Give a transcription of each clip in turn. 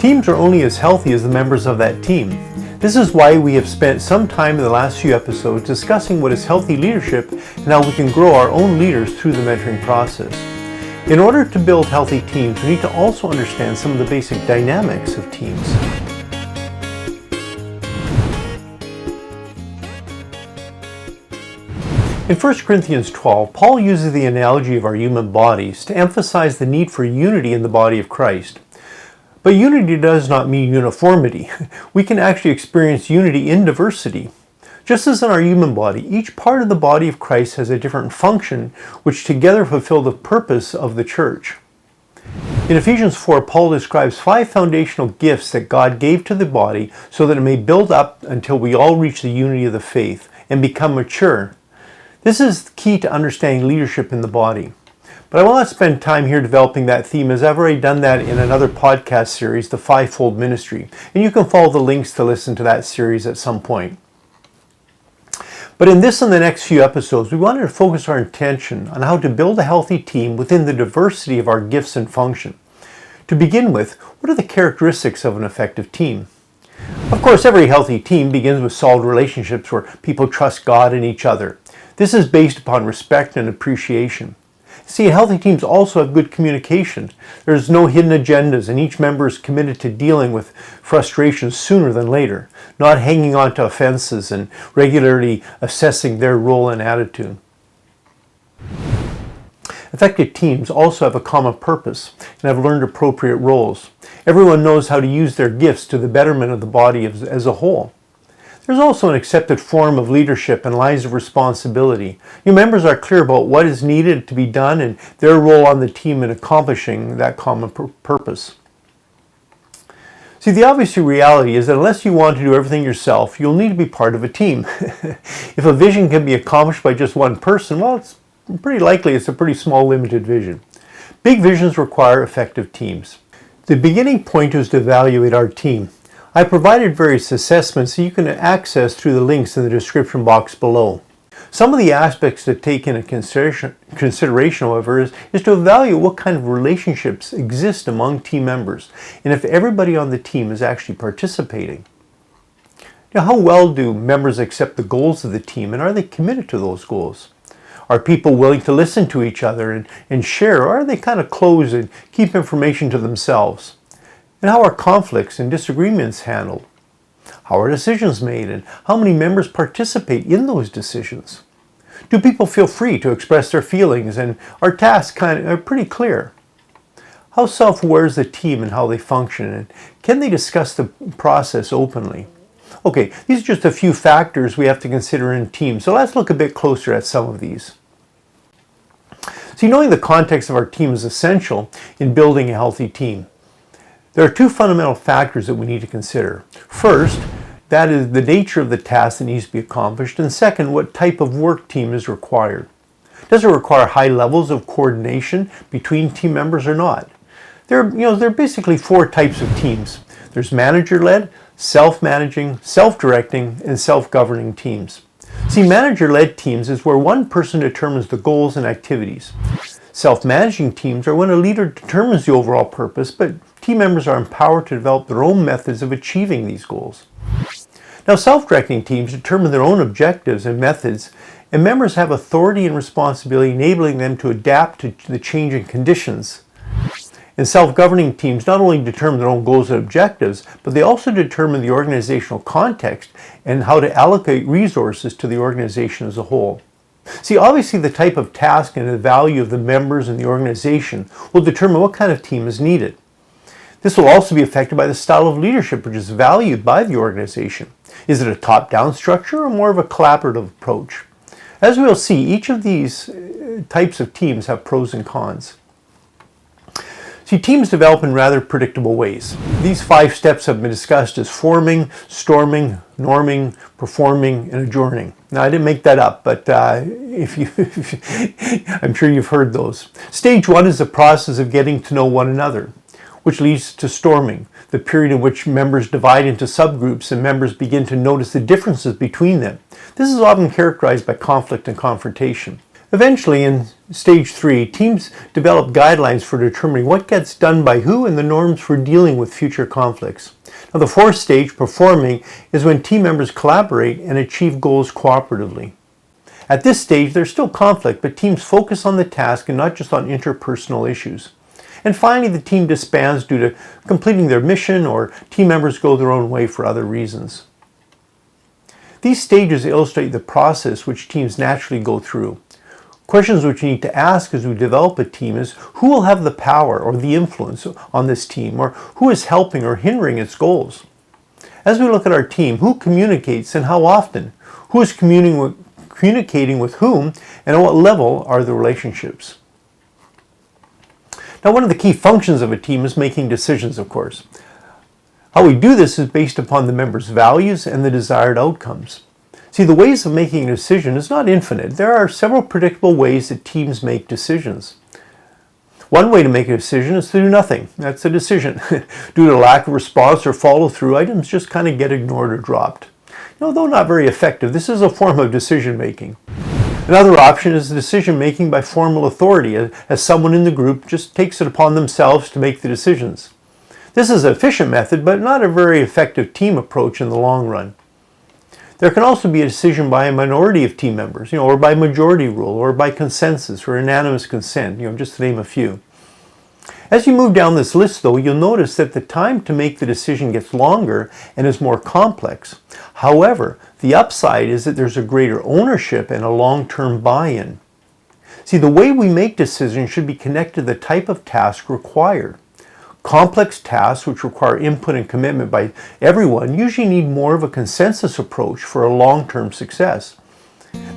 Teams are only as healthy as the members of that team. This is why we have spent some time in the last few episodes discussing what is healthy leadership and how we can grow our own leaders through the mentoring process. In order to build healthy teams, we need to also understand some of the basic dynamics of teams. In 1 Corinthians 12, Paul uses the analogy of our human bodies to emphasize the need for unity in the body of Christ. But unity does not mean uniformity. We can actually experience unity in diversity. Just as in our human body, each part of the body of Christ has a different function, which together fulfill the purpose of the church. In Ephesians 4, Paul describes 5 foundational gifts that God gave to the body so that it may build up until we all reach the unity of the faith and become mature. This is key to understanding leadership in the body. But I will not spend time here developing that theme, as I've already done that in another podcast series, The Fivefold Ministry, and you can follow the links to listen to that series at some point. But in this and the next few episodes, we wanted to focus our attention on how to build a healthy team within the diversity of our gifts and function. To begin with, what are the characteristics of an effective team? Of course, every healthy team begins with solid relationships where people trust God and each other. This is based upon respect and appreciation. See, healthy teams also have good communication. There's no hidden agendas, and each member is committed to dealing with frustrations sooner than later, not hanging on to offenses and regularly assessing their role and attitude. Effective teams also have a common purpose and have learned appropriate roles. Everyone knows how to use their gifts to the betterment of the body as a whole. There's also an accepted form of leadership and lines of responsibility. New members are clear about what is needed to be done and their role on the team in accomplishing that common purpose. See, the obvious reality is that unless you want to do everything yourself, you'll need to be part of a team. If a vision can be accomplished by just one person, well, it's pretty likely it's a pretty small, limited vision. Big visions require effective teams. The beginning point is to evaluate our team. I provided various assessments that you can access through the links in the description box below. Some of the aspects to take into consideration, however, is to evaluate what kind of relationships exist among team members and if everybody on the team is actually participating. Now, how well do members accept the goals of the team, and are they committed to those goals? Are people willing to listen to each other and share, or are they kind of closed and keep information to themselves? And how are conflicts and disagreements handled? How are decisions made, and how many members participate in those decisions? Do people feel free to express their feelings, and are tasks are pretty clear? How self-aware is the team and how they function, and can they discuss the process openly? Okay, these are just a few factors we have to consider in teams, so let's look a bit closer at some of these. See, knowing the context of our team is essential in building a healthy team. There are 2 fundamental factors that we need to consider. First, that is the nature of the task that needs to be accomplished, and second, what type of work team is required. Does it require high levels of coordination between team members or not? There are basically 4 types of teams. There's manager-led, self-managing, self-directing, and self-governing teams. See, manager-led teams is where one person determines the goals and activities. Self-managing teams are when a leader determines the overall purpose, but team members are empowered to develop their own methods of achieving these goals. Now, self-directing teams determine their own objectives and methods, and members have authority and responsibility, enabling them to adapt to the changing conditions. And self-governing teams not only determine their own goals and objectives, but they also determine the organizational context and how to allocate resources to the organization as a whole. See, obviously the type of task and the value of the members in the organization will determine what kind of team is needed. This will also be affected by the style of leadership which is valued by the organization. Is it a top-down structure or more of a collaborative approach? As we'll see, each of these types of teams have pros and cons. See, teams develop in rather predictable ways. These 5 steps have been discussed as forming, storming, norming, performing, and adjourning. Now, I didn't make that up, but I'm sure you've heard those. Stage 1 is the process of getting to know one another, which leads to storming, the period in which members divide into subgroups and members begin to notice the differences between them. This is often characterized by conflict and confrontation. Eventually, in stage 3, teams develop guidelines for determining what gets done by who and the norms for dealing with future conflicts. Now, the 4th stage, performing, is when team members collaborate and achieve goals cooperatively. At this stage, there's still conflict, but teams focus on the task and not just on interpersonal issues. And finally, the team disbands due to completing their mission, or team members go their own way for other reasons. These stages illustrate the process which teams naturally go through. Questions which you need to ask as we develop a team is, who will have the power or the influence on this team, or who is helping or hindering its goals? As we look at our team, who communicates and how often? Who is communicating with whom, and at what level are the relationships? Now, one of the key functions of a team is making decisions, of course. How we do this is based upon the members' values and the desired outcomes. See, the ways of making a decision is not infinite. There are several predictable ways that teams make decisions. One way to make a decision is to do nothing. That's a decision. Due to lack of response or follow through, items just kind of get ignored or dropped. Though not very effective, this is a form of decision making. Another option is decision making by formal authority, as someone in the group just takes it upon themselves to make the decisions. This is an efficient method, but not a very effective team approach in the long run. There can also be a decision by a minority of team members, or by majority rule, or by consensus, or unanimous consent, just to name a few. As you move down this list, though, you'll notice that the time to make the decision gets longer and is more complex. However, the upside is that there's a greater ownership and a long-term buy-in. See, the way we make decisions should be connected to the type of task required. Complex tasks, which require input and commitment by everyone, usually need more of a consensus approach for a long-term success.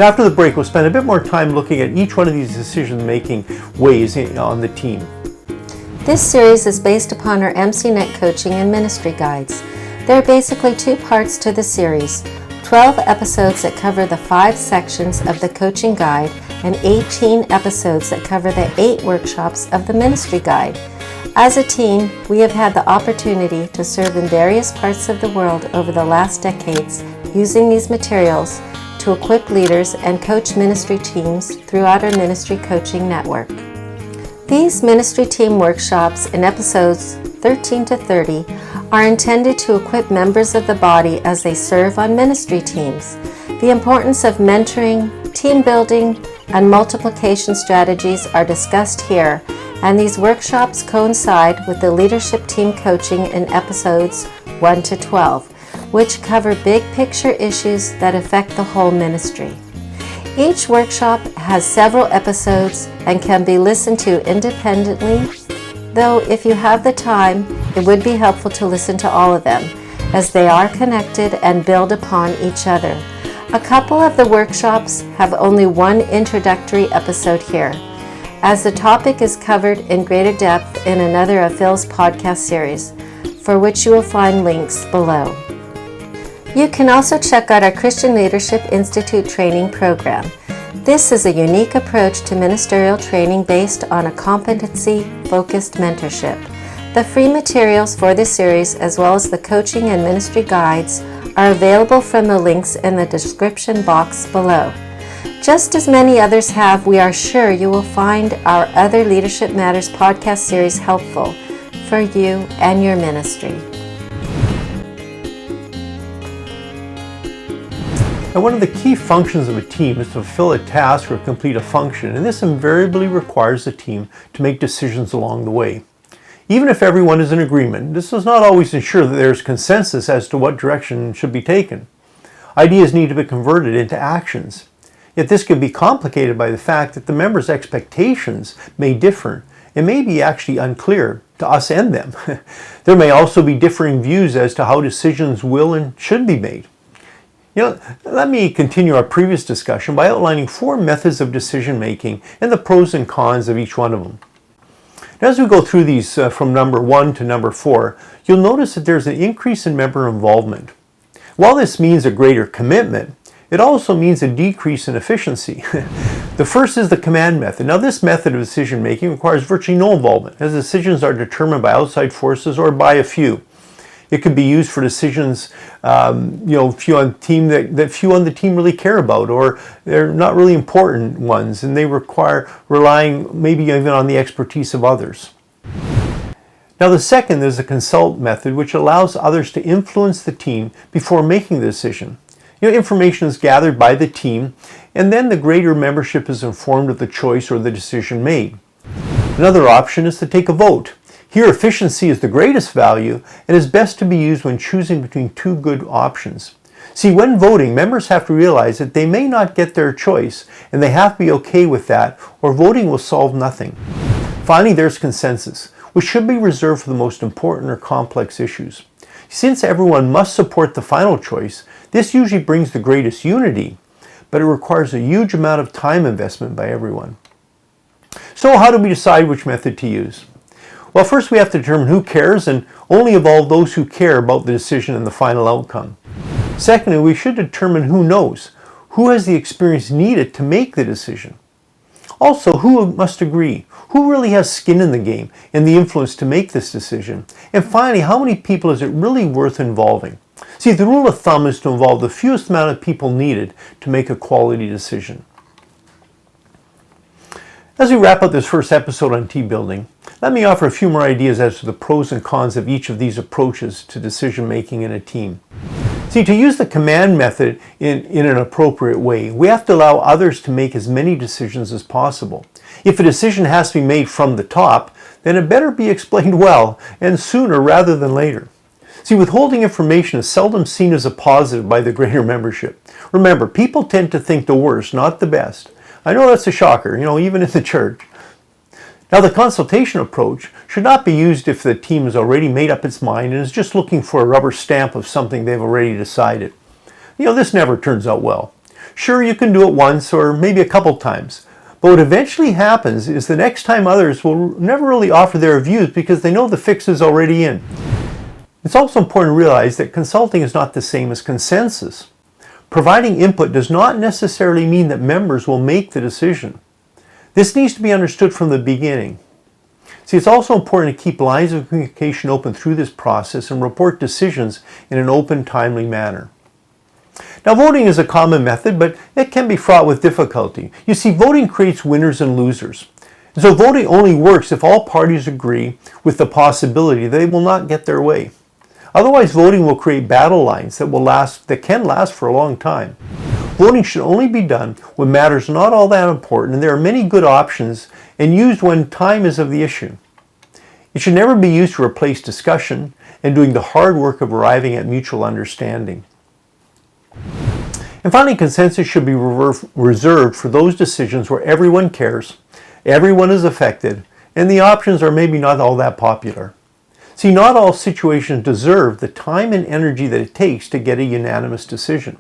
Now, after the break, we'll spend a bit more time looking at each one of these decision-making ways on the team. This series is based upon our MCNet coaching and ministry guides. There are basically 2 parts to the series, 12 episodes that cover the 5 sections of the coaching guide, and 18 episodes that cover the 8 workshops of the ministry guide. As a team, we have had the opportunity to serve in various parts of the world over the last decades, using these materials to equip leaders and coach ministry teams throughout our ministry coaching network. These ministry team workshops in episodes 13 to 30 are intended to equip members of the body as they serve on ministry teams. The importance of mentoring, team building, and multiplication strategies are discussed here, and these workshops coincide with the leadership team coaching in episodes 1 to 12, which cover big picture issues that affect the whole ministry. Each workshop has several episodes and can be listened to independently, though if you have the time, it would be helpful to listen to all of them, as they are connected and build upon each other. A couple of the workshops have only one introductory episode here, as the topic is covered in greater depth in another of Phil's podcast series, for which you will find links below. You can also check out our Christian Leadership Institute training program. This is a unique approach to ministerial training based on a competency-focused mentorship. The free materials for this series, as well as the coaching and ministry guides, are available from the links in the description box below. Just as many others have, we are sure you will find our other Leadership Matters podcast series helpful for you and your ministry. Now, one of the key functions of a team is to fulfill a task or complete a function, and this invariably requires the team to make decisions along the way. Even if everyone is in agreement, this does not always ensure that there is consensus as to what direction should be taken. Ideas need to be converted into actions. Yet this can be complicated by the fact that the members' expectations may differ. It may be actually unclear to us and them. There may also be differing views as to how decisions will and should be made. Let me continue our previous discussion by outlining 4 methods of decision making and the pros and cons of each one of them. Now, as we go through these from number 1 to number 4, you'll notice that there's an increase in member involvement. While this means a greater commitment, it also means a decrease in efficiency. The first is the command method. Now, this method of decision making requires virtually no involvement, as decisions are determined by outside forces or by a few. It could be used for decisions, few on the team that few on the team really care about, or they're not really important ones, and they require relying maybe even on the expertise of others. Now the second is the consult method, which allows others to influence the team before making the decision. Information is gathered by the team, and then the greater membership is informed of the choice or the decision made. Another option is to take a vote. Here, efficiency is the greatest value and is best to be used when choosing between two good options. See, when voting, members have to realize that they may not get their choice, and they have to be okay with that, or voting will solve nothing. Finally, there's consensus, which should be reserved for the most important or complex issues. Since everyone must support the final choice, this usually brings the greatest unity, but it requires a huge amount of time investment by everyone. So how do we decide which method to use? Well, first we have to determine who cares and only involve those who care about the decision and the final outcome. Secondly, we should determine who knows, who has the experience needed to make the decision. Also, who must agree? Who really has skin in the game and the influence to make this decision? And finally, how many people is it really worth involving? See, the rule of thumb is to involve the fewest amount of people needed to make a quality decision. As we wrap up this first episode on team building, let me offer a few more ideas as to the pros and cons of each of these approaches to decision making in a team. See, to use the command method in an appropriate way, we have to allow others to make as many decisions as possible. If a decision has to be made from the top, then it better be explained well and sooner rather than later. See, withholding information is seldom seen as a positive by the greater membership. Remember, people tend to think the worst, not the best. I know that's a shocker, even in the church. Now, the consultation approach should not be used if the team has already made up its mind and is just looking for a rubber stamp of something they've already decided. This never turns out well. Sure, you can do it once or maybe a couple times, but what eventually happens is the next time others will never really offer their views because they know the fix is already in. It's also important to realize that consulting is not the same as consensus. Providing input does not necessarily mean that members will make the decision. This needs to be understood from the beginning. See, it's also important to keep lines of communication open through this process and report decisions in an open, timely manner. Now, voting is a common method, but it can be fraught with difficulty. You see, voting creates winners and losers. And so voting only works if all parties agree with the possibility they will not get their way. Otherwise, voting will create battle lines that can last for a long time. Voting should only be done when matters are not all that important and there are many good options, and used when time is of the issue. It should never be used to replace discussion and doing the hard work of arriving at mutual understanding. And finally, consensus should be reserved for those decisions where everyone cares, everyone is affected, and the options are maybe not all that popular. See, not all situations deserve the time and energy that it takes to get a unanimous decision.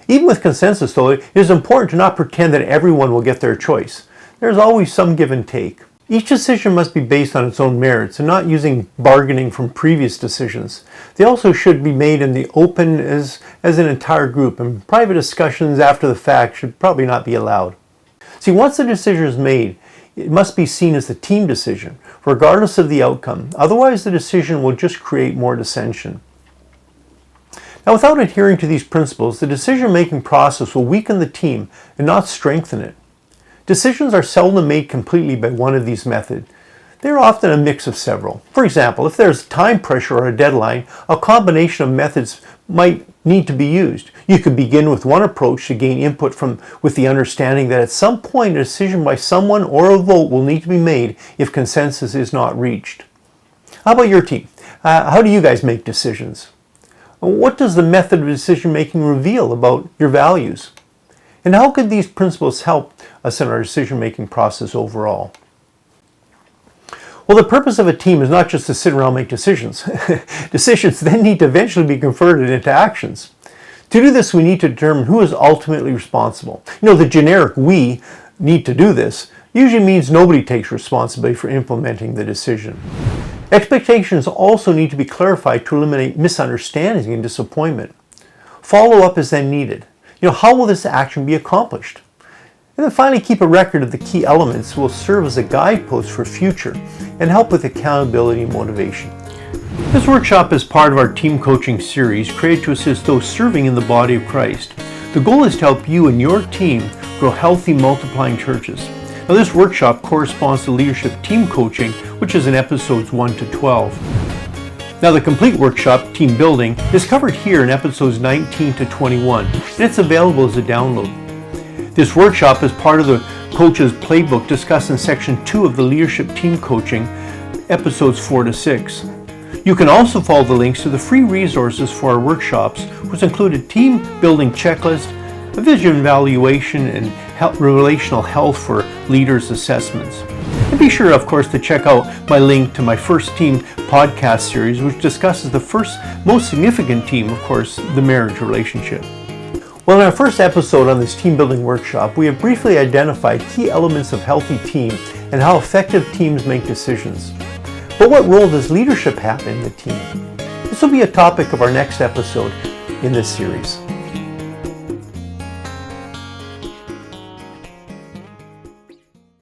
Even with consensus, though, it is important to not pretend that everyone will get their choice. There's always some give and take. Each decision must be based on its own merits and not using bargaining from previous decisions. They also should be made in the open as an entire group, and private discussions after the fact should probably not be allowed. See, once the decision is made, it must be seen as the team decision, regardless of the outcome. Otherwise, the decision will just create more dissension. Now, without adhering to these principles, the decision-making process will weaken the team and not strengthen it. Decisions are seldom made completely by one of these methods. They're often a mix of several. For example, if there's time pressure or a deadline, a combination of methods might need to be used. You could begin with one approach to gain input with the understanding that at some point a decision by someone or a vote will need to be made if consensus is not reached. How about your team? How do you guys make decisions? What does the method of decision making reveal about your values? And how could these principles help us in our decision making process overall? Well, the purpose of a team is not just to sit around and make decisions. Decisions then need to eventually be converted into actions. To do this, we need to determine who is ultimately responsible. The generic "we need to do this" usually means nobody takes responsibility for implementing the decision. Expectations also need to be clarified to eliminate misunderstandings and disappointment. Follow-up is then needed. How will this action be accomplished? And then finally, keep a record of the key elements will serve as a guidepost for future and help with accountability and motivation. This workshop is part of our team coaching series created to assist those serving in the body of Christ. The goal is to help you and your team grow healthy, multiplying churches. Now, this workshop corresponds to leadership team coaching, which is in episodes 1 to 12. Now, the complete workshop, Team Building, is covered here in episodes 19 to 21, and it's available as a download. This workshop is part of the Coach's Playbook discussed in Section 2 of the Leadership Team Coaching, episodes 4 to 6. You can also follow the links to the free resources for our workshops, which include a team building checklist, a vision evaluation, and relational health for leaders assessments. And be sure, of course, to check out my link to my First Team podcast series, which discusses the first most significant team, of course, the marriage relationship. Well, in our first episode on this team building workshop, we have briefly identified key elements of healthy team and how effective teams make decisions. But what role does leadership have in the team? This will be a topic of our next episode in this series.